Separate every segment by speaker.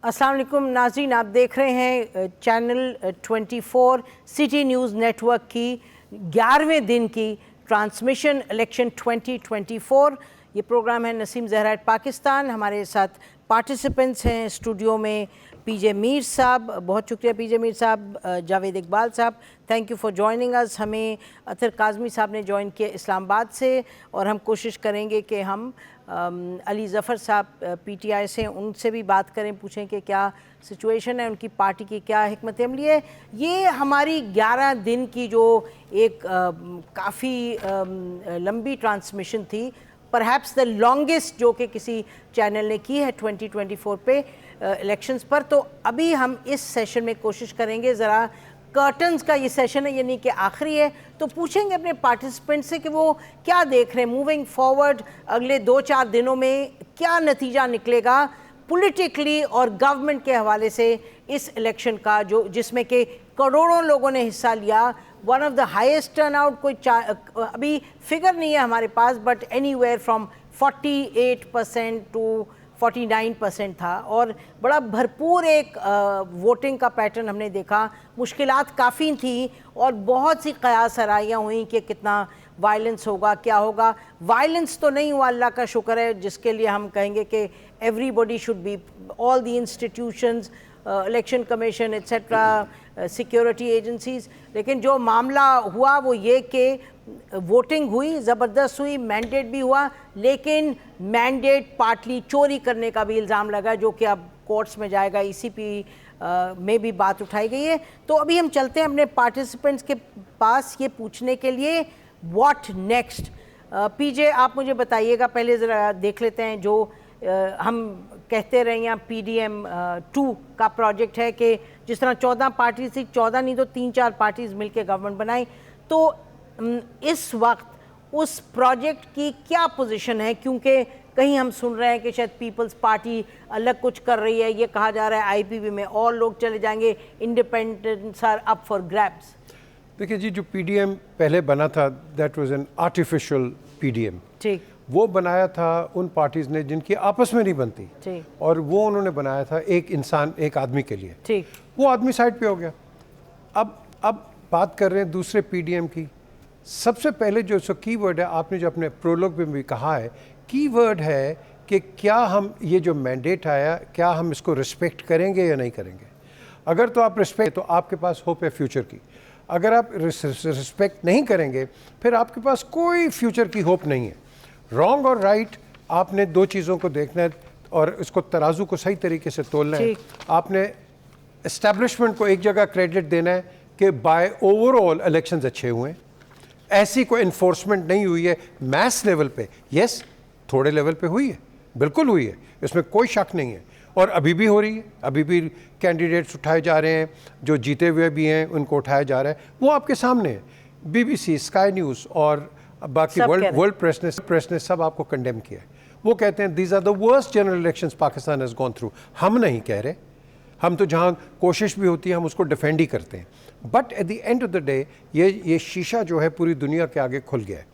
Speaker 1: अस्सलाम वालेकुम नाज़रीन, आप देख रहे हैं चैनल 24 सिटी न्यूज़ नेटवर्क की 11वें दिन की ट्रांसमिशन इलेक्शन 2024। ये प्रोग्राम है नसीम ज़हरा पाकिस्तान। हमारे साथ पार्टिसिपेंट्स हैं स्टूडियो में पीजे मीर साहब, बहुत शुक्रिया पीजे मीर साहब, जावेद इकबाल साहब, thank you for joining us. हमें अतर काज़मी साहब ने ज्वाइन किया इस्लामाबाद से, और हम कोशिश करेंगे कि हम अली ज़फ़र साहब पीटीआई से, उनसे भी बात करें, पूछें कि क्या सिचुएशन है, उनकी पार्टी की क्या हिकमत अमली है। ये हमारी 11 दिन की जो एक काफ़ी लंबी ट्रांसमिशन थी, परहैप्स द लॉन्गेस्ट जो कि किसी चैनल ने की है 2024 पे इलेक्शंस पर। तो अभी हम इस सेशन में कोशिश करेंगे, ज़रा कर्टन्स का ये सेशन है, यानी कि आखिरी है, तो पूछेंगे अपने पार्टिसिपेंट से कि वो क्या देख रहे हैं मूविंग फॉरवर्ड, अगले 2-4 दिनों में क्या नतीजा निकलेगा पॉलिटिकली और गवर्नमेंट के हवाले से इस इलेक्शन का, जो जिसमें कि करोड़ों लोगों ने हिस्सा लिया। One of the highest turnout, कोई अभी फिगर नहीं है हमारे पास, बट एनीवेयर फ्रॉम 48% टू 49% था, और बड़ा भरपूर एक वोटिंग का पैटर्न हमने देखा। मुश्किलात काफ़ी थी और बहुत सी क़यास आराइयाँ हुई कि कितना वायलेंस होगा, क्या होगा। वायलेंस तो नहीं हुआ, अल्लाह का शुक्र है, जिसके लिए हम कहेंगे कि everybody should be, all the institutions, election commission etcetera, security agencies. लेकिन जो मामला हुआ वो ये कि वोटिंग हुई, ज़बरदस्त हुई, मैंडेट भी हुआ, लेकिन मैंडेट पार्टली चोरी करने का भी इल्ज़ाम लगा, जो कि अब कोर्ट्स में जाएगा। ईसीपी में भी बात उठाई गई है। तो अभी हम चलते हैं अपने पार्टिसिपेंट्स के पास ये पूछने के लिए व्हाट नेक्स्ट। पीजे, आप मुझे बताइएगा, पहले ज़रा देख लेते हैं जो हम कहते रहे यहाँ PDM 2 का प्रोजेक्ट है कि जिस तरह 14 पार्टीज थी, 14 नहीं तो 3-4 पार्टीज मिलकर गवर्नमेंट बनाई, तो इस वक्त उस प्रोजेक्ट की क्या पोजीशन है? क्योंकि कहीं हम सुन रहे हैं कि शायद पीपल्स पार्टी अलग कुछ कर रही है, ये कहा जा रहा है IPP में और लोग चले जाएंगे, independents are up for grabs.
Speaker 2: देखिए जी, जो PDM पहले बना था, that was an artificial PDM।
Speaker 1: ठीक,
Speaker 2: वो बनाया था उन पार्टीज़ ने जिनकी आपस में नहीं बनती, और वो उन्होंने बनाया था एक इंसान, एक आदमी के लिए।
Speaker 1: ठीक,
Speaker 2: वो आदमी साइड पे हो गया। अब बात कर रहे हैं दूसरे PDM की। सबसे पहले जो सो कीवर्ड है, आपने जो अपने प्रोलोग में भी कहा है, कीवर्ड है कि क्या हम ये जो मैंडेट आया, क्या हम इसको रिस्पेक्ट करेंगे या नहीं करेंगे। अगर तो आप रिस्पेक्ट, तो आपके पास होप है फ्यूचर की। अगर आप रिस्पेक्ट नहीं करेंगे, फिर आपके पास कोई फ्यूचर की होप नहीं है। रॉन्ग और राइट, आपने दो चीज़ों को देखना है और इसको तराजू को सही तरीके से तोलना है। आपने एस्टैब्लिशमेंट को एक जगह क्रेडिट देना है कि बाय ओवरऑल इलेक्शंस अच्छे हुए हैं, ऐसी कोई इन्फोर्समेंट नहीं हुई है मैस लेवल पे। यस, थोड़े लेवल पे हुई है, बिल्कुल हुई है, इसमें कोई शक नहीं है, और अभी भी हो रही है। अभी भी कैंडिडेट्स उठाए जा रहे हैं, जो जीते हुए भी हैं उनको उठाया जा रहा है, वो आपके सामने है। BBC, स्काई न्यूज़ और बाकी वर्ल्ड प्रेस ने सब आपको कंडेम किया है। वो कहते हैं these are the worst general elections Pakistan has gone through. हम नहीं कह रहे, हम तो जहाँ कोशिश भी होती है हम उसको डिफेंड ही करते हैं, but at the end of the day ये शीशा जो है पूरी दुनिया के आगे खुल गया है।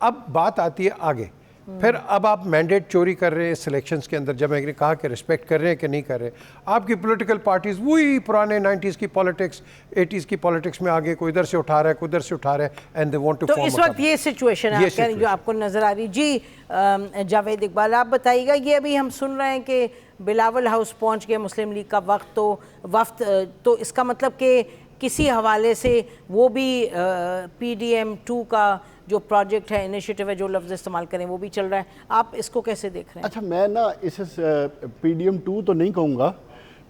Speaker 2: अब बात आती है आगे, फिर अब आप मैंडेट चोरी कर रहे हैं सिलेक्शंस के अंदर। जब मैंने कहा कि रिस्पेक्ट कर रहे हैं कि नहीं कर रहे, आपकी पॉलिटिकल पार्टीज वही पुराने 90s की पॉलिटिक्स, 80s की पॉलिटिक्स में आगे, कोई इधर से उठा रहा है, कोई इधर से उठा रहा है, एंड दे वांट टू। तो
Speaker 1: इस वक्त ये सिचुएशन है जो आपको नजर आ रही। जी जावेद इकबाल, आप बताइएगा, ये अभी हम सुन रहे हैं कि बिलावल हाउस पहुंच गए मुस्लिम लीग का वफ्द, तो इसका मतलब कि किसी हवाले से वो भी PDM 2 का जो प्रोजेक्ट है, इनिशिएटिव है, जो लफ्ज़ इस्तेमाल करें, वो भी चल रहा है। आप इसको कैसे देख रहे हैं?
Speaker 3: अच्छा, मैं ना इसे PDM 2 तो नहीं कहूँगा,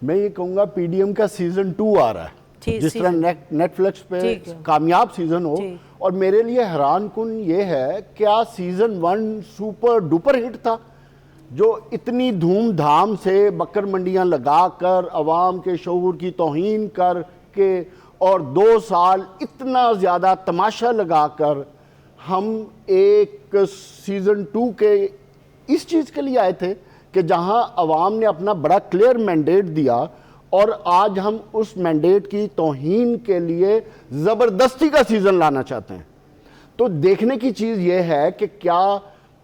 Speaker 3: मैं ये कहूँगा PDM का सीज़न 2 आ रहा है, जिस तरह नेटफ्लिक्स पे कामयाब सीज़न हो। और मेरे लिए हैरान कुन ये है, क्या सीज़न 1 सुपर डुपर हिट था, जो इतनी धूमधाम से बकर मंडियाँ लगाकर अवाम के शऊर की तौहीन करके और 2 साल इतना ज़्यादा तमाशा लगाकर हम एक सीज़न 2 के इस चीज़ के लिए आए थे कि जहां अवाम ने अपना बड़ा क्लियर मैंडेट दिया, और आज हम उस मैंडेट की तौहीन के लिए ज़बरदस्ती का सीज़न लाना चाहते हैं। तो देखने की चीज़ ये है कि क्या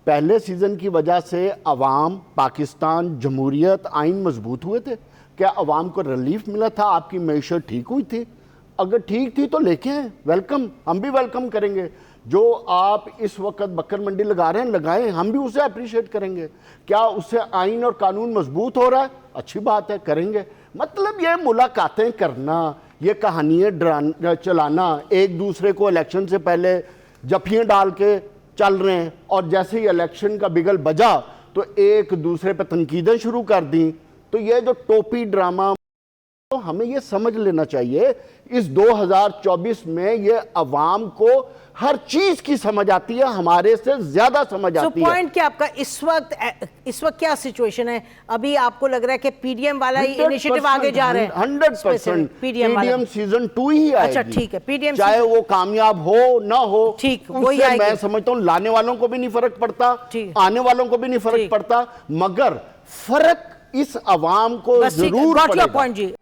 Speaker 3: पहले सीज़न की वजह से अवाम, पाकिस्तान, जमहूरियत, आइन मजबूत हुए थे? क्या आवाम को रिलीफ मिला था? आपकी मैशत ठीक हुई थी? अगर ठीक थी तो लेके आए, वेलकम, हम भी वेलकम करेंगे। जो आप इस वक्त बकर मंडी लगा रहे हैं, लगाएं, हम भी उसे अप्रिशिएट करेंगे। क्या उससे आइन और कानून मजबूत हो रहा है? अच्छी बात है, करेंगे। मतलब ये मुलाकातें करना, ये कहानियाँ चलाना, एक दूसरे को इलेक्शन से पहले जफियाँ डाल के चल रहे हैं, और जैसे ही इलेक्शन का बिगल बजा तो एक दूसरे पर तनकीदें शुरू कर दी। तो ये जो टोपी ड्रामा, तो हमें ये समझ लेना चाहिए इस 2024 में ये अवाम को हर चीज की समझ आती है, हमारे से ज्यादा समझ आती है।
Speaker 1: पॉइंट क्या आपका इस वक्त क्या सिचुएशन है? अभी आपको लग रहा है कि पीडीएम वाला ही इनिशिएटिव आगे जा रहे हैं?
Speaker 3: 100% पीडीएम सीजन 2 ही आएगी।
Speaker 1: अच्छा ठीक है, पीडीएम
Speaker 3: चाहे वो कामयाब हो ना हो,
Speaker 1: ठीक,
Speaker 3: उससे मैं समझता हूँ लाने वालों को भी नहीं फर्क पड़ता, आने वालों को भी नहीं फर्क पड़ता, मगर फर्क इस अवाम को जरूर पड़ेगा।
Speaker 1: पॉइंट जी।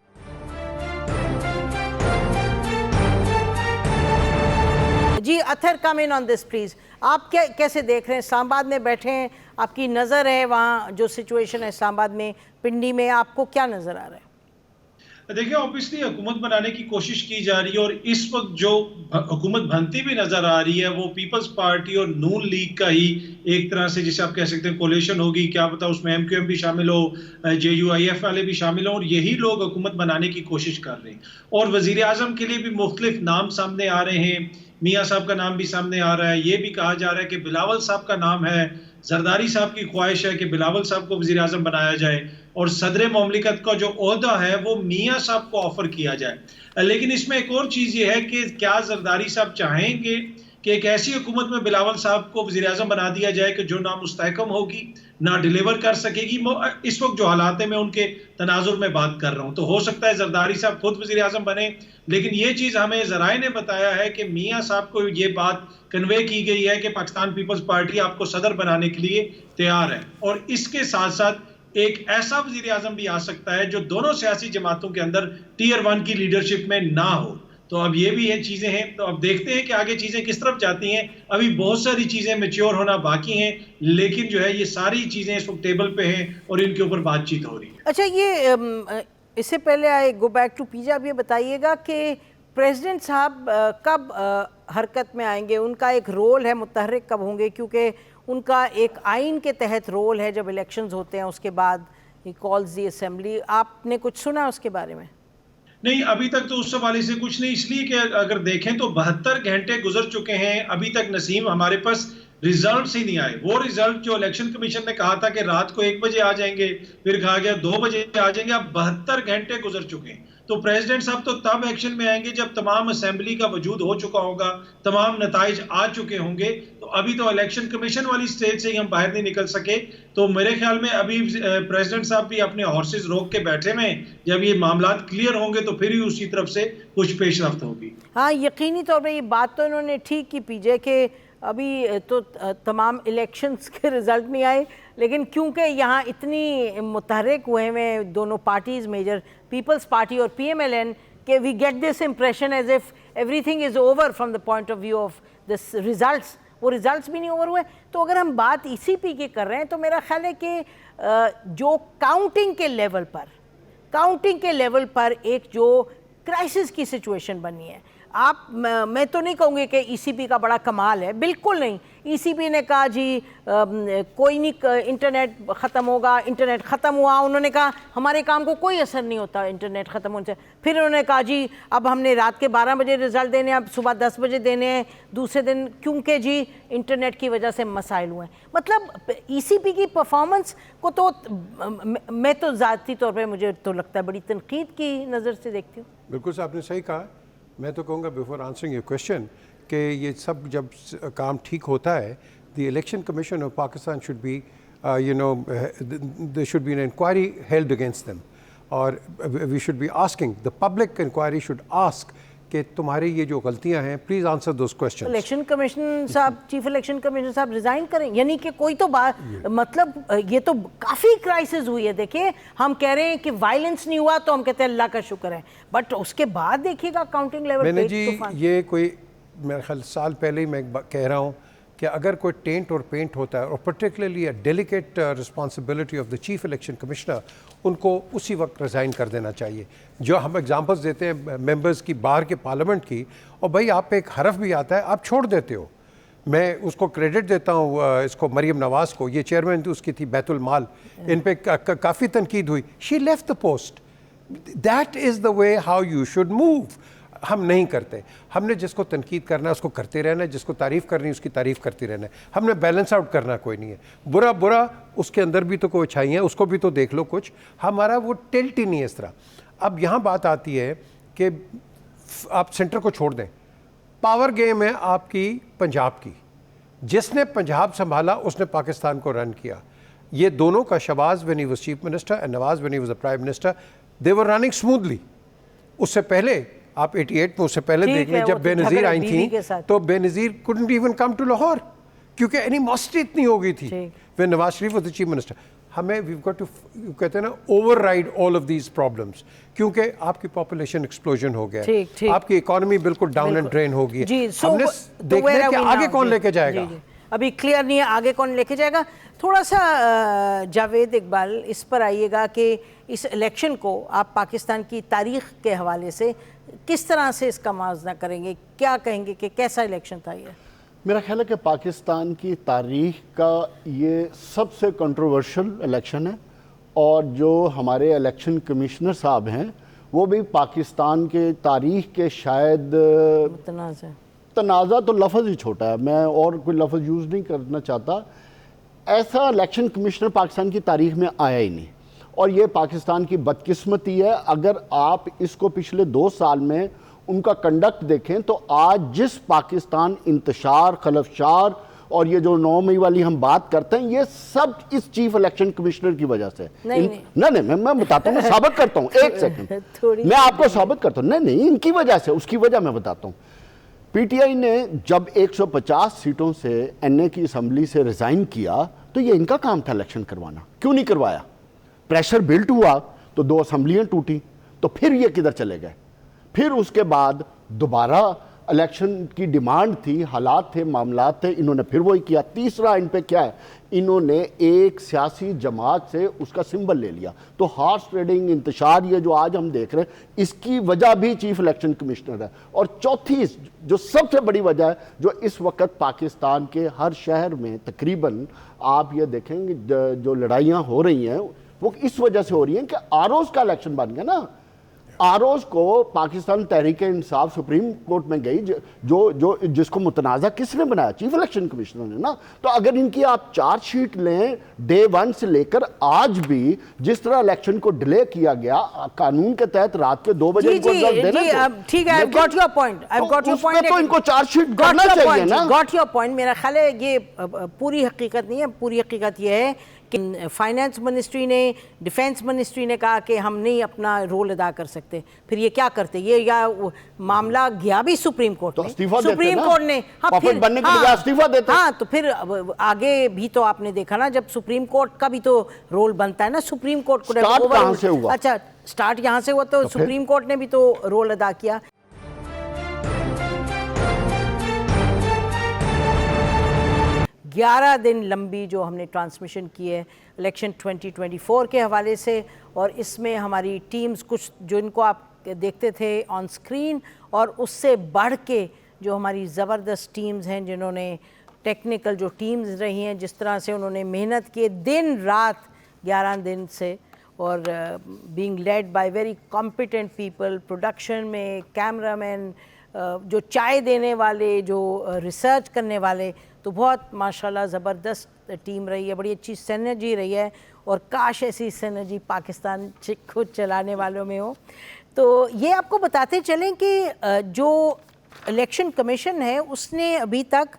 Speaker 1: जी Athar, come in on this please. आप क्या कैसे देख रहे हैं? इस्लामाबाद में बैठे हैं, आपकी नज़र है वहाँ जो सिचुएशन है इस्लामाबाद में, पिंडी में, आपको क्या नज़र आ रहा है?
Speaker 4: देखिए, ऑब्वियसली हुकूमत बनाने की कोशिश की जा रही है, और इस वक्त जो हुकूमत बनती भी नजर आ रही है वो पीपल्स पार्टी और नून लीग का ही एक तरह से, जिसे आप कह सकते हैं, कोलेशन होगी। क्या पता उसमें MQM भी शामिल हो, JUIF वाले भी शामिल हो, और यही लोग हुकूमत बनाने की कोशिश कर रहे हैं। और वजीर आजम के लिए भी मुख्तलिफ नाम सामने आ रहे हैं। मियाँ साहब का नाम भी सामने आ रहा है। ये भी कहा जा रहा है कि बिलावल साहब का नाम है, जरदारी साहब की ख्वाहिश है कि बिलावल साहब को वजीर आजम बनाया जाए, और सदर ममलिकत का जो ओहदा है वो मियाँ साहब को ऑफर किया जाए। लेकिन इसमें एक और चीज़ ये है कि क्या जरदारी साहब चाहेंगे कि एक ऐसी हुकूमत में बिलावल साहब को वज़ीर आज़म बना दिया जाए कि जो ना मुस्तहकम होगी, ना डिलीवर कर सकेगी। इस वक्त जो हालात है मैं उनके तनाजुर में बात कर रहा हूँ, तो हो सकता है जरदारी साहब खुद वज़ीर आज़म बने, लेकिन ये चीज़ हमें ज़राए ने बताया है कि मियाँ साहब को ये बात कन्वे की गई है कि पाकिस्तान पीपल्स पार्टी आपको सदर बनाने के लिए तैयार है। और इसके साथ साथ एक ऐसा वज़ीर आज़म भी आ सकता है जो दोनों सियासी जमातों के अंदर टियर 1 की लीडरशिप में ना हो। तो अब ये भी है चीजें हैं, तो अब देखते हैं कि आगे चीजें किस तरफ जाती हैं। अभी बहुत सारी चीजें मैच्योर होना बाकी हैं, लेकिन जो है ये सारी चीजें इस वक्त टेबल पे हैं और इनके ऊपर बातचीत हो रही है।
Speaker 1: अच्छा, ये इससे पहले आई गो बैक टू पीजा, आप ये बताइएगा कि प्रेसिडेंट साहब कब हरकत में आएंगे? उनका एक रोल है, मुतहर्रिक कब होंगे? क्योंकि उनका एक आइन के तहत रोल है, जब इलेक्शंस होते हैं उसके बाद ही कॉल्स दी असेंबली। आपने कुछ सुना उसके बारे में?
Speaker 4: नहीं, अभी तक तो उस हवाले से कुछ नहीं, इसलिए कि अगर देखें तो 72 घंटे गुजर चुके हैं, अभी तक नसीम हमारे पास रिजल्ट्स ही नहीं आए। वो रिजल्ट जो इलेक्शन कमीशन ने कहा था कि रात को 1 बजे आ जाएंगे, फिर कहा गया 2 बजे आ जाएंगे, अब 72 घंटे गुजर चुके हैं। तो प्रेसिडेंट साहब तो तब एक्शन में आएंगे जब तमाम असेंबली का वजूद हो चुका होगा, तमाम नताइज आ चुके होंगे। तो अभी तो इलेक्शन कमीशन वाली स्टेज से ही हम बाहर नहीं निकल सके। तो मेरे ख्याल में अभी प्रेसिडेंट साहब भी अपने हॉर्सेस रोक के बैठे हुए हैं, जब ये मामला क्लियर होंगे तो फिर ही उसी तरफ से कुछ पेशरफ्त होगी।
Speaker 1: हाँ, यकीनी तौर पर ये बात तो इन्होंने ठीक की पीजे के अभी तो तमाम इलेक्शंस के रिज़ल्ट नहीं आए, लेकिन क्योंकि यहाँ इतनी मुतहर्रिक हुए हैं दोनों पार्टीज़, मेजर पीपल्स पार्टी और PMLN, के we get this impression as if everything is over from the point of view of this results. वो रिज़ल्ट्स भी नहीं ओवर हुए। तो अगर हम बात ECP की कर रहे हैं तो मेरा ख्याल है कि जो काउंटिंग के लेवल पर एक जो क्राइसिस की सिचुएशन बनी है, मैं तो नहीं कहूँगी कि ECP का बड़ा कमाल है, बिल्कुल नहीं। ECP ने कहा जी कोई नहीं, इंटरनेट ख़त्म होगा, इंटरनेट ख़त्म हुआ, उन्होंने कहा हमारे काम को कोई असर नहीं होता इंटरनेट ख़त्म होने से। फिर उन्होंने कहा जी अब हमने रात के 12 बजे रिज़ल्ट देने, अब सुबह 10 बजे देने हैं दूसरे दिन, क्योंकि जी इंटरनेट की वजह से मसाइल हुए हैं। मतलब ECP की परफॉर्मेंस को तो मैं तो ज़ाती तौर पर मुझे तो लगता है बड़ी तनकीद की नज़र से देखती हूँ।
Speaker 2: बिल्कुल से आपने सही कहा। मैं तो कहूँगा बिफोर आंसरिंग योर क्वेश्चन कि ये सब जब काम ठीक होता है, the election commission of Pakistan should be there should be an inquiry held against them, और we should be asking, the public inquiry should ask कि तुम्हारी ये जो गलतियां हैं, please answer those questions.
Speaker 1: Election commission साहब, चीफ इलेक्शन कमीशन साहब resign करें, यानी कि कोई तो बात, मतलब ये तो काफ़ी क्राइसिस हुई है। देखिए, हम कह रहे हैं कि वायलेंस नहीं हुआ तो हम कहते हैं अल्लाह का शुक्र है, बट उसके बाद देखिएगा काउंटिंग लेवल
Speaker 2: मैंने जी ये कोई मेरे ख्याल साल पहले ही मैं कह रहा हूँ कि अगर कोई टेंट और पेंट होता है, और particularly a delicate responsibility of the chief election commissioner, उनको उसी वक्त रिज़ाइन कर देना चाहिए। जो हम एग्जांपल्स देते हैं मेंबर्स की बाहर के पार्लियामेंट की, और भाई आप पे एक हरफ भी आता है आप छोड़ देते हो। मैं उसको क्रेडिट देता हूँ इसको मरीम नवाज़ को, ये चेयरमैन उसकी थी बैतुल माल, इन पे काफ़ी तनकीद हुई, she left the post. That is the way how you should move. हम नहीं करते, हमने जिसको तनकीद करना है उसको करते रहना है, जिसको तारीफ़ करनी है उसकी तारीफ़ करते रहना है, हमने बैलेंस आउट करना कोई नहीं है। बुरा बुरा उसके अंदर भी तो कोई अच्छाई है, उसको भी तो देख लो कुछ, हमारा वो टिल्ट ही नहीं है इस तरह। अब यहाँ बात आती है कि आप सेंटर को छोड़ दें, पावर गेम है आपकी पंजाब की, जिसने पंजाब संभाला उसने पाकिस्तान को रन किया। ये दोनों का, Shahbaz when he was chief minister and Nawaz when he was the prime minister, they were running smoothly. उससे पहले आप 88 में उससे पहले देख लें, जब बेनज़ीर आई थी तो Benazir couldn't even come to Lahore क्योंकि एनिमोसिटी इतनी हो गई थी when Nawaz Sharif was the chief minister. हमें वी गॉट टू, कहते हैं ना, override all of these problems, क्योंकि आपकी पॉपुलेशन एक्सप्लोजन हो गया, आपकी इकोनॉमी बिल्कुल डाउन एंड ड्रेन हो गई। हमने देखना है कि आगे कौन लेके जाएगा।
Speaker 1: अभी क्लियर नहीं है आगे कौन लेके जाएगा। थोड़ा सा जावेद इकबाल इस पर आइएगा कि इस इलेक्शन को आप पाकिस्तान की तारीख के हवाले से किस तरह से इसका मुआवजा करेंगे, क्या कहेंगे कि कैसा इलेक्शन था ये?
Speaker 3: मेरा ख्याल है कि पाकिस्तान की तारीख का ये सबसे कंट्रोवर्शियल इलेक्शन है, और जो हमारे इलेक्शन कमिश्नर साहब हैं वो भी पाकिस्तान के तारीख के शायद तनाज़ा तो लफ्ज़ ही छोटा है, मैं और कोई लफ्ज़ यूज़ नहीं करना चाहता, ऐसा इलेक्शन कमिश्नर पाकिस्तान की तारीख में आया ही नहीं। और ये पाकिस्तान की बदकिस्मती है। अगर आप इसको पिछले 2 साल में उनका कंडक्ट देखें तो आज जिस पाकिस्तान इंतशार, खलफशार और ये जो 9 मई वाली हम बात करते हैं, ये सब इस चीफ इलेक्शन कमिश्नर की वजह से। नहीं, मैं बताता हूँ, मैं साबित करता हूँ, एक सेकंड मैं आपको साबित करता हूँ। नहीं, इनकी वजह से, उसकी वजह मैं बताता हूँ। पीटीआई ने जब 150 सीटों से एनए की असम्बली से रिजाइन किया तो ये इनका काम था इलेक्शन करवाना, क्यों नहीं करवाया? प्रेशर बिल्ट हुआ तो 2 असम्बलियाँ टूटी, तो फिर ये किधर चले गए? फिर उसके बाद दोबारा इलेक्शन की डिमांड थी, हालात थे, मामलात थे, इन्होंने फिर वही किया। तीसरा इन पे क्या है, इन्होंने एक सियासी जमात से उसका सिंबल ले लिया। तो हॉर्स ट्रेडिंग, इंतशार, ये जो आज हम देख रहे हैं, इसकी वजह भी चीफ इलेक्शन कमिश्नर है। और चौथी जो सबसे बड़ी वजह है, जो इस वक्त पाकिस्तान के हर शहर में तकरीबन आप ये देखेंगे जो लड़ाइयाँ हो रही हैं वो इस वजह से हो रही हैं कि आरओज का इलेक्शन बन गया ना। आरओज को पाकिस्तान तहरीक इंसाफ सुप्रीम कोर्ट में गई, जो जिसको मुतनाज़ा किसने बनाया? चीफ इलेक्शन कमिश्नर ने ना। तो अगर इनकी आप चार्जशीट लें डे 1 से लेकर आज भी, जिस तरह इलेक्शन को डिले किया गया कानून के तहत रात के 2 बजे इनको रिजल्ट देना,
Speaker 1: ठीक है, I've got your point,
Speaker 3: तो इनको चार्जशीट करना चाहिए ना।
Speaker 1: Got your point। मेरा ख्याल है ये पूरी हकीकत नहीं है। पूरी हकीकत ये है कि फाइनेंस मिनिस्ट्री ने, डिफेंस मिनिस्ट्री ने कहा कि हम नहीं अपना रोल अदा कर सकते। फिर ये क्या करते? ये या मामला गया भी सुप्रीम कोर्ट में, सुप्रीम कोर्ट ने
Speaker 3: फिर बनने के लिए इस्तीफा देते।
Speaker 1: हाँ, तो फिर आगे भी तो आपने देखा ना, जब सुप्रीम कोर्ट का भी तो रोल बनता है ना। सुप्रीम कोर्ट को
Speaker 3: कहां से हुआ?
Speaker 1: अच्छा, स्टार्ट यहाँ से हुआ, तो सुप्रीम कोर्ट ने भी तो रोल अदा किया। 11 दिन लंबी जो हमने ट्रांसमिशन की है इलेक्शन 2024 के हवाले से, और इसमें हमारी टीम्स कुछ जो इनको आप देखते थे ऑन स्क्रीन, और उससे बढ़ के जो हमारी ज़बरदस्त टीम्स हैं, जिन्होंने टेक्निकल जो टीम्स रही हैं, जिस तरह से उन्होंने मेहनत की दिन रात 11 दिन से, और being led by very competent people, production में कैमरामैन, जो चाय देने वाले, जो रिसर्च करने वाले, तो बहुत माशाल्लाह ज़बरदस्त टीम रही है। बड़ी अच्छी सिनर्जी रही है, और काश ऐसी सिनर्जी पाकिस्तान खुद चलाने वालों में हो। तो ये आपको बताते चलें कि जो इलेक्शन कमीशन है उसने अभी तक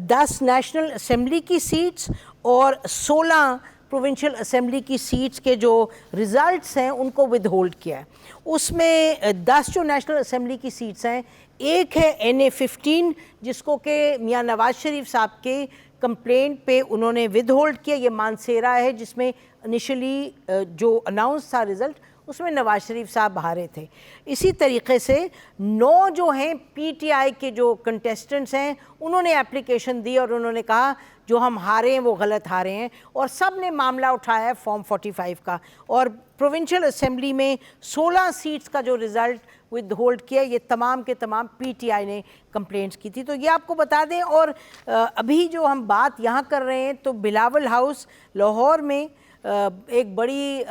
Speaker 1: 10 नेशनल असम्बली की सीट्स और 16 प्रोविंशियल असम्बली की सीट्स के जो रिज़ल्ट्स हैं उनको विदहोल्ड किया है। उसमें 10 जो नेशनल असम्बली की सीट्स हैं, एक है NA-15 जिसको कि मियाँ नवाज शरीफ साहब के कंप्लेंट पे उन्होंने विदहोल्ड किया। ये मानसेरा है जिसमें इनिशियली जो अनाउंस था रिज़ल्ट उसमें नवाज शरीफ साहब हारे थे। इसी तरीके से 9 जो हैं पीटीआई के जो कंटेस्टेंट्स हैं उन्होंने एप्लीकेशन दी और उन्होंने कहा जो हम हारे हैं वो गलत हारे हैं, और सब ने मामला उठाया है फॉर्म 45 का। और प्रोविंशियल असेंबली में 16 सीट्स का जो रिज़ल्ट विद होल्ड किया, ये तमाम के तमाम पीटीआई ने कंप्लेंट्स की थी। तो ये आपको बता दें। और अभी जो हम बात यहाँ कर रहे हैं तो बिलावल हाउस लाहौर में एक बड़ी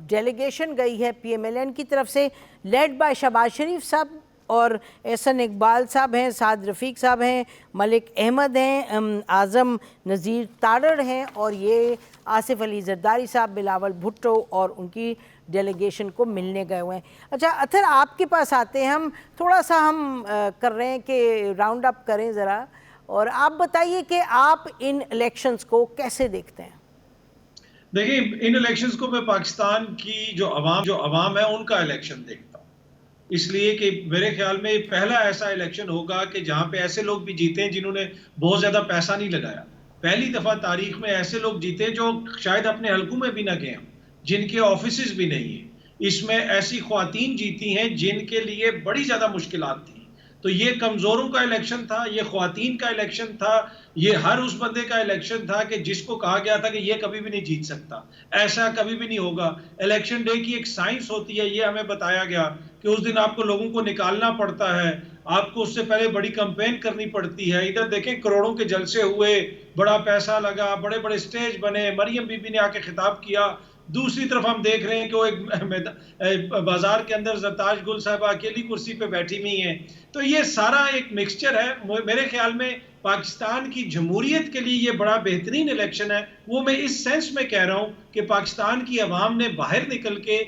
Speaker 1: डेलीगेशन गई है पीएमएलएन की तरफ से, लेड बाय शहबाज शरीफ साहब और एहसन इकबाल साहब हैं, साद रफ़ीक साहब हैं, मलिक अहमद हैं, आज़म नज़ीर तारड़ हैं, और ये आसिफ अली जरदारी साहब, बिलावल भुट्टो और उनकी डेलीगेशन को मिलने गए हुए हैं। अच्छा अतर, आपके पास आते हैं, हम थोड़ा सा कर रहे हैं कि राउंड अप करें ज़रा, और आप बताइए कि आप इन इलेक्शंस को कैसे देखते हैं?
Speaker 4: देखिए, इन इलेक्शंस को मैं पाकिस्तान की जो अवाम है उनका इलेक्शन देखता हूँ, इसलिए कि मेरे ख्याल में पहला ऐसा इलेक्शन होगा कि जहाँ पे ऐसे लोग भी जीते हैं जिन्होंने बहुत ज़्यादा पैसा नहीं लगाया। पहली दफ़ा तारीख में ऐसे लोग जीते जो शायद अपने हलकों में भी ना गए हों, जिनके ऑफिस भी नहीं है। इसमें ऐसी ख्वातीन जीती हैं जिनके लिए बड़ी ज़्यादा मुश्किलात थी। तो ये कमज़ोरों का इलेक्शन था, ये ख्वातीन का इलेक्शन था, ये हर उस बंदे का इलेक्शन था कि जिसको कहा गया था कि ये कभी भी नहीं जीत सकता, ऐसा कभी भी नहीं होगा। इलेक्शन डे की एक साइंस होती है, ये हमें बताया गया कि उस दिन आपको लोगों को निकालना पड़ता है, आपको उससे पहले बड़ी कैंपेन करनी पड़ती है। इधर देखें, करोड़ों के जलसे हुए, बड़ा पैसा लगा, बड़े बड़े स्टेज बने, मरियम बीबी ने आके खिताब किया। दूसरी तरफ हम देख रहे हैं कि वो एक बाजार के अंदर ज़रताज गुल साहब अकेली कुर्सी पे बैठी हुई हैं। तो ये सारा एक मिक्सचर है। मेरे ख्याल में पाकिस्तान की जमहूरियत के लिए ये बड़ा बेहतरीन इलेक्शन है। वो मैं इस सेंस में कह रहा हूँ कि पाकिस्तान की आवाम ने बाहर निकल के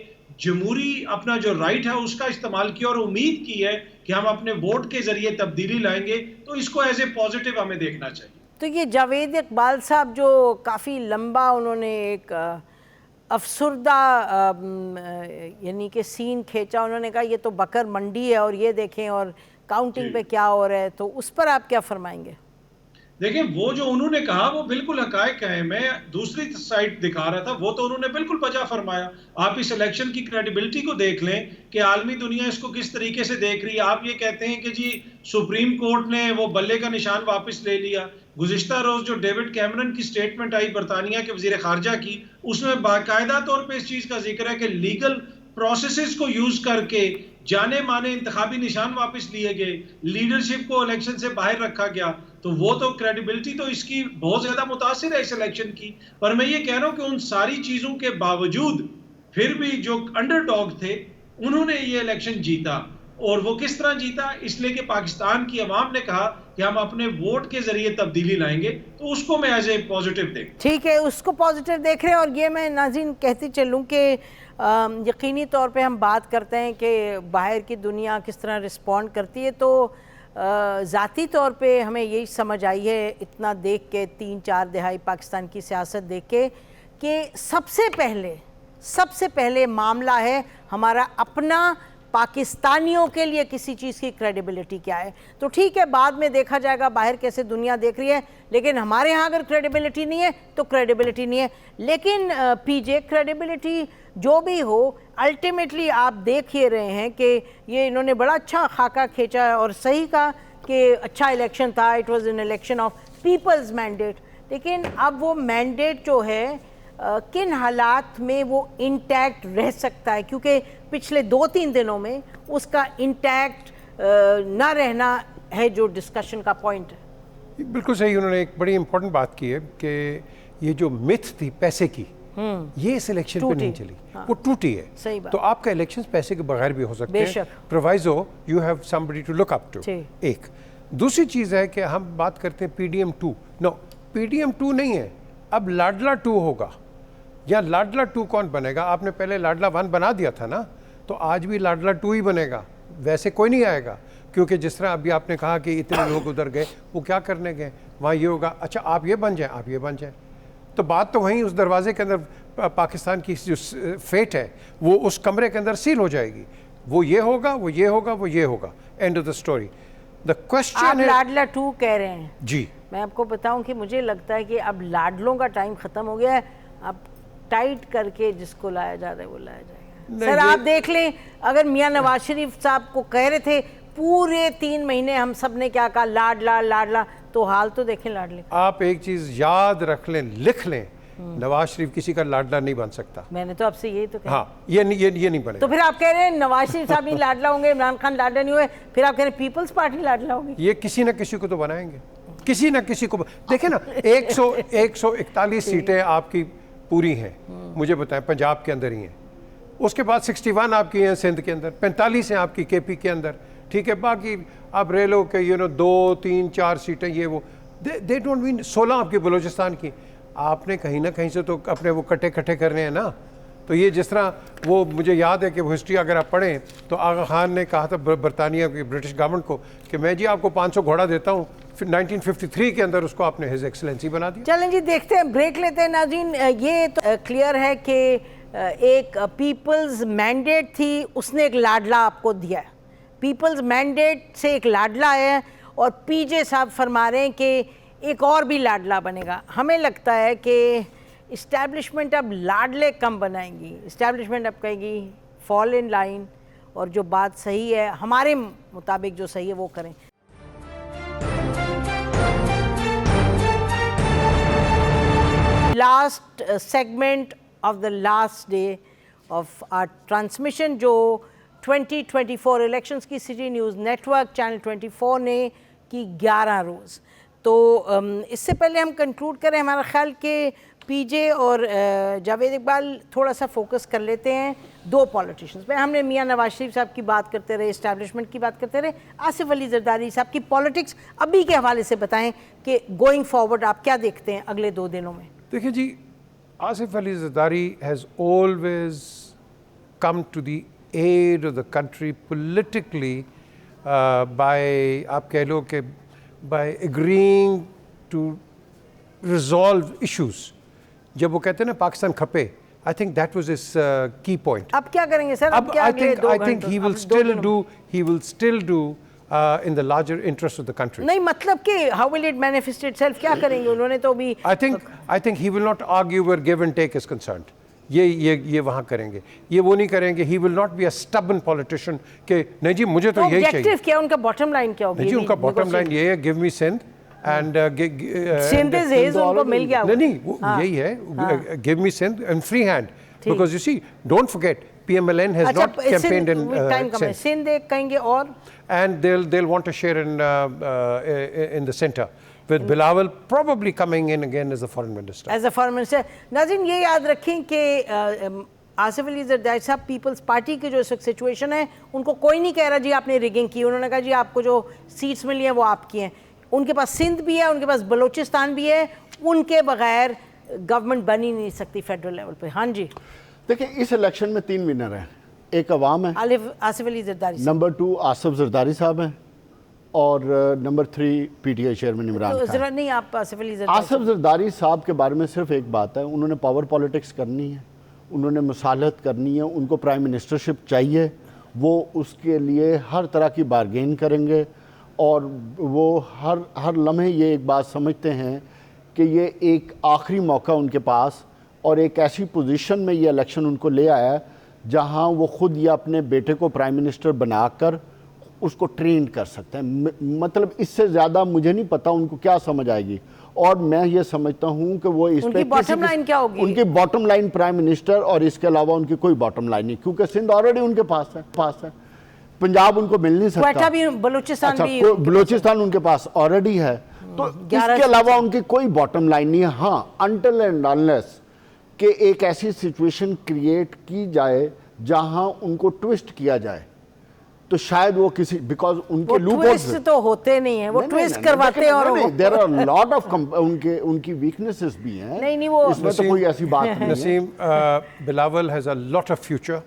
Speaker 4: जमहूरी अपना जो राइट है उसका इस्तेमाल किया और उम्मीद की है कि हम अपने वोट के जरिए तब्दीली लाएंगे। तो इसको एज ए पॉजिटिव हमें देखना चाहिए।
Speaker 1: तो ये जावेद इकबाल साहब जो काफ़ी लंबा उन्होंने एक अफसुर्दा यानी कि सीन खींचा, उन्होंने कहा ये तो बकर मंडी है और ये देखें और काउंटिंग पे क्या हो रहा है, तो उस पर आप क्या फरमाएंगे?
Speaker 4: देखिए, वो जो उन्होंने कहा वो बिल्कुल हकायक है। मैं दूसरी साइड दिखा रहा था, वो तो उन्होंने बिल्कुल बजा फरमाया। आप इस इलेक्शन की क्रेडिबिलिटी को देख लें कि आलमी दुनिया इसको किस तरीके से देख रही है। आप ये कहते हैं कि जी सुप्रीम कोर्ट ने वो बल्ले का निशान वापस ले लिया। गुज़िश्ता रोज जो डेविड कैमरन की स्टेटमेंट आई बरतानिया के वजीर खारजा की, उसमें बाकायदा तौर पर इस चीज़ का जिक्र है कि लीगल प्रोसेसेस को यूज करके जाने माने इंतखाबी निशान वापस लिए गए, लीडरशिप को इलेक्शन से बाहर रखा गया। तो वो तो क्रेडिबिलिटी तो इसकी बहुत ज्यादा मुतासिर है इस इलेक्शन की। पर मैं ये कह रहा हूं कि उन सारी चीजों के बावजूद फिर भी जो अंडरडॉग थे उन्होंने ये इलेक्शन जीता। और वो किस तरह जीता? इसलिए कि पाकिस्तान की आवाम ने कहा कि हम अपने वोट के जरिए तब्दीली लाएंगे। तो उसको मैं एज ए पॉजिटिव देख,
Speaker 1: ठीक है, उसको पॉजिटिव देख रहे हैं। और ये मैं नाज़रीन कहती चलूँ कि यकीनी तौर पे हम बात करते हैं कि बाहर की दुनिया किस तरह रिस्पॉन्ड करती है, तो ज़ाती तौर पे हमें यही समझ आई है इतना देख के, 3-4 दिहाई पाकिस्तान की सियासत देख के, कि सबसे पहले मामला है हमारा अपना पाकिस्तानियों के लिए किसी चीज़ की क्रेडिबिलिटी क्या है। तो ठीक है, बाद में देखा जाएगा बाहर कैसे दुनिया देख रही है, लेकिन हमारे यहाँ अगर क्रेडिबिलिटी नहीं है तो क्रेडिबिलिटी नहीं है। लेकिन पीजे, क्रेडिबिलिटी जो भी हो, अल्टीमेटली आप देख ही रहे हैं कि ये इन्होंने बड़ा अच्छा खाका खींचा है और सही कहा कि अच्छा इलेक्शन था, it was an election of peoples mandate. लेकिन अब वो मैंडेट जो है किन हालात में वो इंटैक्ट रह सकता है, क्योंकि पिछले 2-3 दिनों में उसका इंटैक्ट ना रहना है जो डिस्कशन का पॉइंट है।
Speaker 2: बिल्कुल सही, उन्होंने एक बड़ी इंपॉर्टेंट बात की है कि ये जो मिथ थी पैसे की, ये इस इलेक्शन पे नहीं चली। हाँ। वो टूटी है।
Speaker 1: सही बात।
Speaker 2: तो आपका इलेक्शन पैसे के बगैर भी हो सकते हैं, proviso you have somebody to look up to. एक दूसरी चीज़ है कि हम बात करते हैं PDM 2। नो, PDM 2 नहीं है, अब लाडला 2 होगा। या लाडला 2 कौन बनेगा? आपने पहले लाडला 1 बना दिया था ना, तो आज भी लाडला 2 ही बनेगा। वैसे कोई नहीं आएगा, क्योंकि जिस तरह अभी आपने कहा कि इतने लोग उधर गए, वो क्या करने गए? वहाँ ये होगा, अच्छा आप ये बन जाएं, आप ये बन जाएं। तो बात तो वहीं उस दरवाजे के अंदर पाकिस्तान की जो फेट है वो उस कमरे के अंदर सील हो जाएगी। वो ये होगा, वो ये होगा, वो ये होगा, end of the story. The question
Speaker 1: आप लाडला 2 कह रहे हैं
Speaker 2: जी।
Speaker 1: मैं आपको बताऊं कि मुझे लगता है कि अब लाडलों का टाइम ख़त्म हो गया है। अब टाइट करके जिसको लाया जा रहा है वो लाया जाएगा। सर आप देख लें, अगर मियां नवाज शरीफ साहब को कह रहे थे पूरे 3 महीने हम सब ने क्या कहा, लाडला लाडला, तो हाल तो देखें लाडले।
Speaker 2: आप एक चीज याद रख लें, लिख लें, नवाज शरीफ किसी का लाडला नहीं बन सकता।
Speaker 1: मैंने तो आपसे यही तो कहा।
Speaker 2: हाँ, ये नहीं बनेगा।
Speaker 1: तो फिर आप कह रहे हैं नवाज शरीफ साहब ही लाडला होंगे, इमरान खान लाडला नहीं हुए, फिर आप कह रहे हैं पीपल्स पार्टी लाडला होगी।
Speaker 2: ये किसी ना किसी को तो बनाएंगे, किसी ना किसी को। देखे ना, 141 सीटें आपकी पूरी हैं, मुझे बताएं, पंजाब के अंदर ही हैं। उसके बाद 61 आपकी हैं सिंध के अंदर, 45 हैं आपकी केपी के अंदर, ठीक है। बाकी आप रेलो के 2, 3, 4 सीटें ये वो, दे डोंट मीन 16 आपकी बलूचिस्तान की। आपने कहीं ना कहीं से तो अपने वो कट्टे करने हैं ना। तो ये जिस तरह वो, मुझे याद है कि वो हिस्ट्री अगर आप पढ़ें तो आगा खान ने कहा था बरतानिया की ब्रिटिश गवर्नमेंट को कि मैं जी आपको 500 घोड़ा देता हूँ, फिर 1953 के अंदर उसको आपने हिज एक्सलेंसी बना दिया।
Speaker 1: चलें जी, देखते हैं, ब्रेक लेते हैं नाज़रीन। ये तो क्लियर है कि एक पीपल्स मैंडेट थी, उसने एक लाडला आपको दिया है, पीपल्स मैंडेट से एक लाडला है, और पीजे साहब फरमा रहे हैं कि एक और भी लाडला बनेगा। हमें लगता है कि इस्टेब्लिशमेंट अब लाडले कम बनाएंगी, इस्टेब्लिशमेंट अब कहेगी फॉल इन लाइन, और जो बात सही है हमारे मुताबिक जो सही है वो करें। Last segment of the last day of our transmission, जो 2024 इलेक्शंस की सिटी न्यूज़ नेटवर्क चैनल 24 ने की 11 रोज़। तो इससे पहले हम कंक्लूड करें, हमारा ख्याल कि पीजे और जावेद इकबाल थोड़ा सा फोकस कर लेते हैं 2 पॉलिटिशियंस पे। हमने मियां नवाज शरीफ साहब की बात करते रहे, इस्टेब्लिशमेंट की बात करते रहे, आसिफ अली जरदारी साहब की पॉलिटिक्स अभी के हवाले से बताएं कि गोइंग फॉरवर्ड आप क्या देखते हैं अगले 2 दिनों में।
Speaker 2: देखिए जी, Asif Ali Zardari has always come to the aid of the country politically by, आप कह लो कि by agreeing to resolve issues। जब वो कहते हैं ना पाकिस्तान खपे, I think that was his key point।
Speaker 1: अब क्या करेंगे सर? अब क्या
Speaker 2: I think he will still do in the larger interest of the country।
Speaker 1: नहीं, मतलब कि how will it manifest itself, क्या करेंगे उन्होंने तो अभी।
Speaker 2: I think he will not argue where give and take is concerned। ये वहाँ करेंगे, ये वो नहीं करेंगे। ही will not be a stubborn politician कि नहीं जी मुझे तो यही चाहिए।
Speaker 1: ऑब्जेक्टिव क्या, उनका बॉटम लाइन क्या होगी?
Speaker 2: नहीं जी, उनका बॉटम लाइन ये है, give me Sindh and
Speaker 1: Sindh is his, उनको मिल गया।
Speaker 2: नहीं वो यही है, give me Sindh and free hand, because you see don't forget PMLN has not campaigned in Sindh।
Speaker 1: Sindh एक कहेंगे, और
Speaker 2: and they'll want to share in the center with Bilawal probably coming in again as a foreign minister।
Speaker 1: As a foreign minister। नाज़रीन ये याद रखें कि आसिफ अली जरदारी साहब peoples party की जो इस वक्त सिचुएशन है, उनको कोई नहीं कह रहा जी आपने रिगिंग की। उन्होंने कहा जी आपको जो सीट्स मिली हैं वो आपकी हैं। उनके पास सिंध भी है, उनके पास बलूचिस्तान भी है, उनके बगैर गवर्नमेंट बन ही नहीं सकती फेडरल लेवल पे। हाँ जी,
Speaker 3: देखिए इस इलेक्शन में 3 विनर हैं, एक अवाम है,
Speaker 1: आसिफ अली जरदारी,
Speaker 3: नंबर 2 आसिफ जरदारी साहब हैं, और number 3 PTI chairman Imran Khan.
Speaker 1: जरा नहीं, आप आसिफ
Speaker 3: जरदारी साहब के बारे में सिर्फ एक बात है, उन्होंने पावर पॉलिटिक्स करनी है, उन्होंने मुसालहत करनी है, उनको प्राइम मिनिस्टरशिप चाहिए, वो उसके लिए हर तरह की बारगेन करेंगे, और वो हर लम्हे ये एक बात समझते हैं कि ये एक आखिरी मौका उनके पास, और एक ऐसी पोजीशन में ये इलेक्शन उनको ले आया जहां वो खुद या अपने बेटे को प्राइम मिनिस्टर बनाकर उसको ट्रेन कर सकते हैं। मतलब इससे ज़्यादा मुझे नहीं पता उनको क्या समझ आएगी, और मैं ये समझता हूं कि वो इस पे
Speaker 1: बॉटम लाइन क्या होगी,
Speaker 3: उनकी बॉटम लाइन प्राइम मिनिस्टर, और इसके अलावा उनकी कोई बॉटम लाइन नहीं, क्योंकि सिंध ऑलरेडी उनके पास है, पंजाब उनको मिल नहीं सकता, बलूचिस्तान उनके पास ऑलरेडी है, तो इसके अलावा उनकी कोई बॉटम लाइन नहीं है। हाँ, अनटिल एंड अनलेस कि एक ऐसी सिचुएशन क्रिएट की जाए जहां उनको ट्विस्ट किया जाए, तो शायद वो किसी, बिकॉज उनके
Speaker 1: ट्विस्ट तो होते नहीं है, वो ट्विस्ट करवाते हैं, और
Speaker 3: देयर आर लॉट ऑफ उनकी वीकनेसेस भी हैं।
Speaker 1: नहीं वो
Speaker 3: इसमें तो कोई ऐसी बात नहीं है।
Speaker 2: Naseem, Bilawal has a lot of future,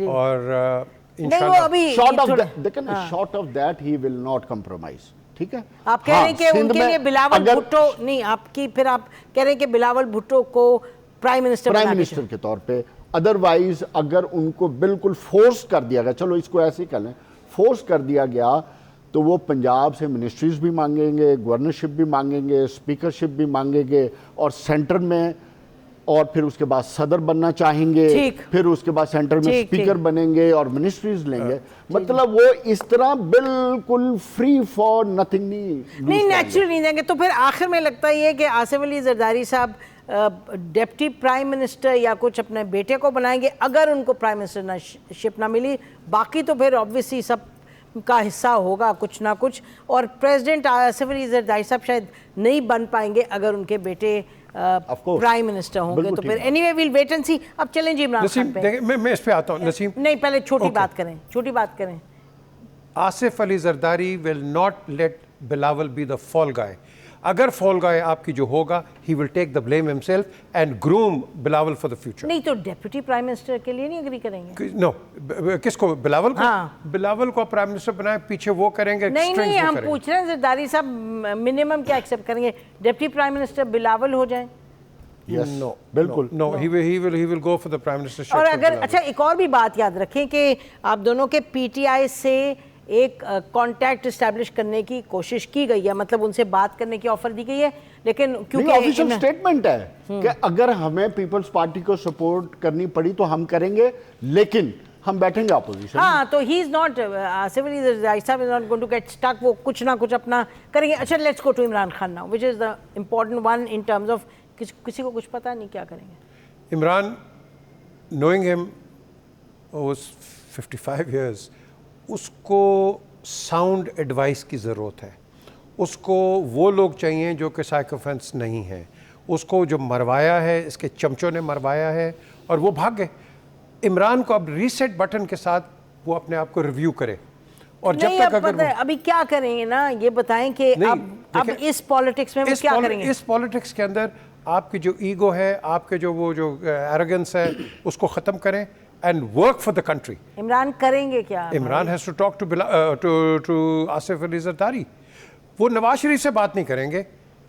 Speaker 2: और
Speaker 3: short of that he will not compromise. ठीक है,
Speaker 1: आप कह रहे हैं कि उनके लिए बिलावल भुट्टो नहीं, आपकी फिर आप कह रहे हैं कि बिलावल भुट्टो को प्राइम मिनिस्टर
Speaker 3: के तौर पे, अदरवाइज अगर उनको बिल्कुल फोर्स कर दिया गया, चलो इसको ऐसे ही कर लें, फोर्स कर दिया गया, तो वो पंजाब से मिनिस्ट्रीज भी मांगेंगे, गवर्नरशिप भी मांगेंगे, स्पीकरशिप भी मांगेंगे, और सेंटर में और फिर उसके बाद सदर बनना चाहेंगे,
Speaker 1: ठीक।
Speaker 3: फिर उसके बाद सेंटर में
Speaker 1: ठीक,
Speaker 3: स्पीकर
Speaker 1: ठीक।
Speaker 3: बनेंगे और मिनिस्ट्रीज लेंगे। मतलब वो इस तरह बिल्कुल फ्री फॉर नथिंग
Speaker 1: नहीं नेचुरली नहीं देंगे। तो फिर आखिर में लगता ही है कि आसिफ अली जरदारी साहब डिप्टी प्राइम मिनिस्टर या कुछ अपने बेटे को बनाएंगे अगर उनको प्राइम मिनिस्टरशिप ना मिली। बाकी तो फिर ऑब्वियसली सब का हिस्सा होगा कुछ ना कुछ, और प्रेसिडेंट आसिफ अली जरदारी साहब शायद नहीं बन पाएंगे अगर उनके बेटे प्राइम मिनिस्टर होंगे। तो फिर एनीवे विल वेट एंड सी। अब चलें जी इमरान खान पे।
Speaker 2: मैं इस पे आता हूँ नसीम।
Speaker 1: नहीं पहले छोटी बात करें।
Speaker 2: Asif Ali Zardari will not let Bilawal be the fall guy. अगर फॉल गाय आपकी जो होगा, he will take the blame himself and groom Bilawal for the future.
Speaker 1: नहीं तो डेप्यूटी प्राइम मिनिस्टर के लिए नहीं एग्री करेंगे?
Speaker 2: नो, किसको? बिलावल को?
Speaker 1: हाँ।
Speaker 2: बिलावल को प्राइम मिनिस्टर बनाए, पीछे वो करेंगे।
Speaker 1: नहीं हम पूछ रहे हैं जरदारी साहब मिनिमम क्या एक्सेप्ट करेंगे? डेप्यूटी प्राइम मिनिस्टर बिलावल हो जाए?
Speaker 3: Yes,
Speaker 2: no,
Speaker 3: बिल्कुल
Speaker 2: no, he will go for the prime ministership.
Speaker 1: और अगर अच्छा एक और भी बात याद रखें कि आप दोनों के पीटीआई से एक कांटेक्ट एस्टैब्लिश करने की कोशिश की गई है, मतलब उनसे बात करने की ऑफर दी गई है, लेकिन क्योंकि
Speaker 3: ऑफिशियल स्टेटमेंट है कि अगर हमें पीपल्स पार्टी को सपोर्ट करनी पड़ी तो हम करेंगे, लेकिन हम बैठेंगे अपोजिशन।
Speaker 1: हाँ, तो he is not Asif Ali Zardari साहब is not going to get stuck, वो कुछ ना कुछ अपना करेंगे। अच्छा let's go to Imran Khan now, which is the important one in terms of किसी को कुछ पता नहीं क्या करेंगे।
Speaker 2: Imran, knowing him was 55 years, उसको साउंड एडवाइस की ज़रूरत है। उसको वो लोग चाहिए जो कि साइकोफेंस नहीं हैं। उसको जो मरवाया है, इसके चमचों ने मरवाया है और वो भाग गए। इमरान को अब रीसेट बटन के साथ वो अपने आप को रिव्यू करे, और जब तक अगर
Speaker 1: अभी क्या करेंगे ना ये बताएं कि अब इस पॉलिटिक्स में वो क्या करेंगे?
Speaker 2: इस पॉलिटिक्स के अंदर आपकी जो ईगो है, आपके जो वो जो एरोगेंस है, उसको ख़त्म करें and work for the country.
Speaker 1: Imran करेंगे क्या?
Speaker 2: Imran has to talk to Asif Ali Zardari. वो नवाज शरीफ से बात नहीं करेंगे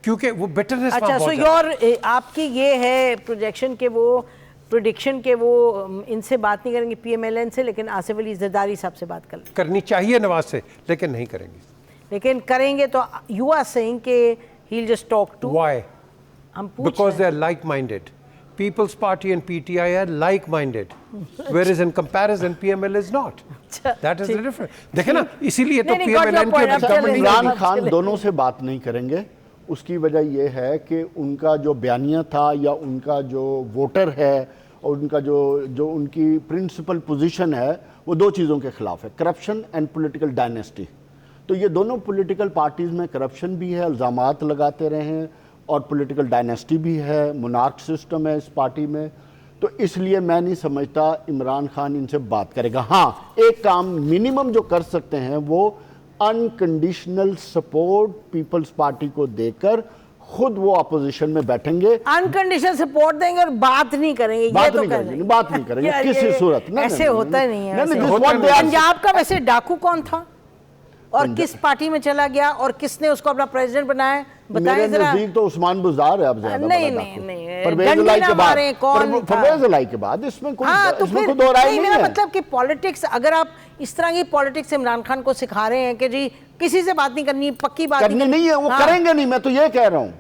Speaker 2: क्योंकि वो बिटरनेस।
Speaker 1: अच्छा, सो योर आपकी ये है प्रोजेक्शन के वो प्रोडिक्शन के वो इनसे बात नहीं करेंगे पीएमएलएन से, लेकिन आसिफ अली जरदारी साहब से बात
Speaker 2: करनी चाहिए नवाज से, लेकिन नहीं करेंगे।
Speaker 1: लेकिन करेंगे तो यू आर सेइंग कि he will just talk to.
Speaker 2: Why?
Speaker 1: हम पूछ
Speaker 2: Because they are like-minded. People's Party and PTI are like-minded, whereas in comparison PML is not. That is the difference. देखे ना, इसीलिए तो PMLN के
Speaker 3: गवर्नमेंट इमरान खान दोनों से बात नहीं करेंगे। उसकी वजह यह है कि उनका जो बयानिया था या उनका जो वोटर है और उनका जो उनकी प्रिंसिपल पोजीशन है, वो दो चीज़ों के खिलाफ है, करप्शन एंड पॉलिटिकल डायनेस्टी। तो ये दोनों पॉलिटिकल पार्टीज़ में करप्शन भी है, इल्ज़ामात लगाते रहे हैं, और पॉलिटिकल डायनेस्टी भी है, मोनार्क सिस्टम है इस पार्टी में। तो इसलिए मैं नहीं समझता इमरान खान इनसे बात करेगा। हाँ, एक काम मिनिमम जो कर सकते हैं वो अनकंडीशनल सपोर्ट पीपल्स पार्टी को देकर खुद वो अपोजिशन में बैठेंगे।
Speaker 1: अनकंडीशनल सपोर्ट देंगे और बात नहीं करेंगे।
Speaker 3: बात नहीं करेंगे किसी सूरत।
Speaker 1: ऐसे होता नहीं है। पंजाब का वैसे डाकू कौन था और किस पार्टी में चला गया और किसने उसको अपना प्रेसिडेंट बनाया, बताएं जरा।
Speaker 3: नजदीक तो उस्मान बुज़दार है अब ज्यादा।
Speaker 1: नहीं
Speaker 3: परवेज इलाई के बाद इसमें कोई दो राय नहीं है।
Speaker 1: मेरा मतलब कि पॉलिटिक्स, अगर आप इस तरह की पॉलिटिक्स इमरान खान को सिखा रहे हैं कि जी किसी से बात नहीं करनी, पक्की बात
Speaker 3: नहीं है, वो करेंगे नहीं, मैं तो ये कह रहा हूँ,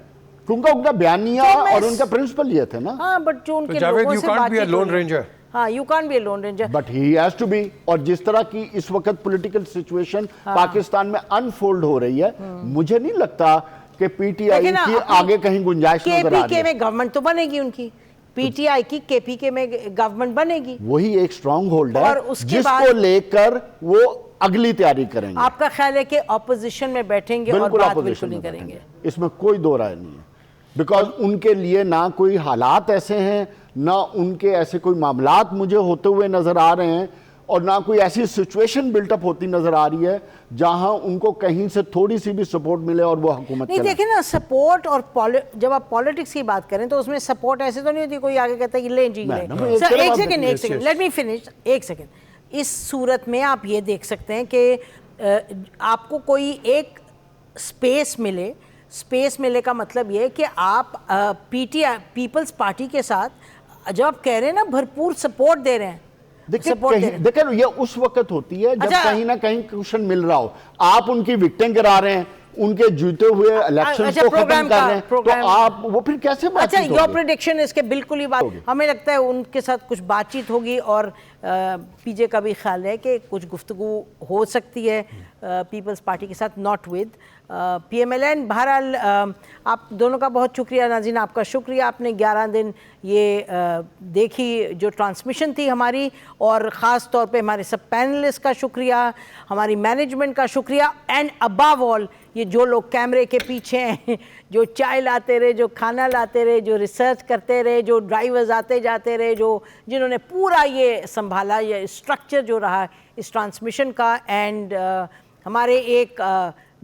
Speaker 3: क्योंकि उनका बयानिया और उनका प्रिंसिपल ये थे ना।
Speaker 1: हाँ, बट जो उनके लोगों से बात, हाँ, you can't be a lone ranger.
Speaker 3: But he has to be. और जिस तरह की इस वक्त पॉलिटिकल सिचुएशन पाकिस्तान में अनफोल्ड हो रही है, मुझे नहीं लगता कि पीटीआई की आगे कहीं गुंजाइश नजर आ रही है।
Speaker 1: केपीके में गवर्नमेंट तो बनेगी उनकी, पीटीआई की केपीके में गवर्नमेंट बनेगी,
Speaker 3: वही एक स्ट्रॉन्ग होल्ड है जिसको लेकर वो अगली तैयारी करेंगे।
Speaker 1: आपका ख्याल है कि ऑपोजिशन में बैठेंगे और बात बिल्कुल नहीं करेंगे?
Speaker 3: इसमें कोई दो राय नहीं है, बिकॉज उनके लिए ना कोई हालात ऐसे हैं, ना उनके ऐसे कोई मामलात मुझे होते हुए नजर आ रहे हैं, और ना कोई ऐसी सिचुएशन बिल्टअप होती नजर आ रही है जहां उनको कहीं से थोड़ी सी भी सपोर्ट मिले और वो हुकूमत
Speaker 1: नहीं। देखिए ना, सपोर्ट और जब आप पॉलिटिक्स की बात करें तो उसमें सपोर्ट ऐसे तो नहीं होती कोई आगे कहता है कि ले जी ले। एक सेकंड लेट मी फिनिश, एक सेकंड। इस सूरत में आप ये देख सकते हैं कि आपको कोई एक स्पेस मिले, स्पेस मिले का मतलब ये कि आप पीटीआई पीपल्स पार्टी के साथ जब आप कह रहे हैं ना भरपूर सपोर्ट दे रहे हैं,
Speaker 3: देखिए ये उस वक्त होती है जब कहीं ना कहीं क्वेश्चन मिल रहा हो, आप उनकी विक्टिम गिरा रहे हैं, उनके जीते हुए इलेक्शन
Speaker 1: अच्छा,
Speaker 3: को खत्म
Speaker 1: प्रोग्राम
Speaker 3: कर
Speaker 1: का-
Speaker 3: रहे हैं, तो
Speaker 1: प्रोग्राम-
Speaker 3: आप वो फिर कैसे बात
Speaker 1: अच्छा, योर प्रेडिक्शन इसके बिल्कुल ही बात, हमें लगता है उनके साथ कुछ बातचीत होगी और पीजे का भी ख्याल है कि कुछ गुफ्तगू हो सकती है पीपल्स पार्टी के साथ, नॉट विद PMLN। बहरहाल आप दोनों का बहुत शुक्रिया। नाज़रीन, आपका शुक्रिया, आपने 11 दिन ये देखी जो ट्रांसमिशन थी हमारी, और ख़ास तौर पे हमारे सब पैनलिस्ट का शुक्रिया, हमारी मैनेजमेंट का शुक्रिया, एंड अबव ऑल ये जो लोग कैमरे के पीछे हैं, जो चाय लाते रहे, जो खाना लाते रहे, जो रिसर्च करते रहे, जो ड्राइवर्स आते जाते रहे, जो जिन्होंने पूरा ये संभाला, ये स्ट्रक्चर जो रहा इस ट्रांसमिशन का। एंड हमारे एक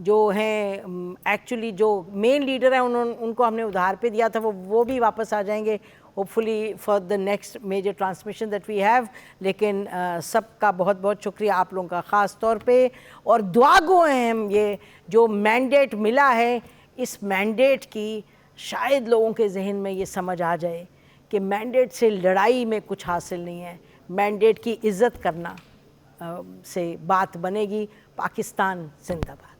Speaker 1: जो हैं एक्चुअली जो मेन लीडर हैं, उनको हमने उधार पे दिया था, वो भी वापस आ जाएंगे hopefully for the next major transmission that we have. लेकिन सबका बहुत बहुत शुक्रिया आप लोगों का ख़ास तौर पे, और दुआ गो हैं हम, ये जो मैंडेट मिला है, इस मैंडेट की शायद लोगों के जहन में ये समझ आ जाए कि मैंडेट से लड़ाई में कुछ हासिल नहीं है, मैंडेट की इज़्ज़त करना से बात बनेगी। पाकिस्तान जिंदाबाद।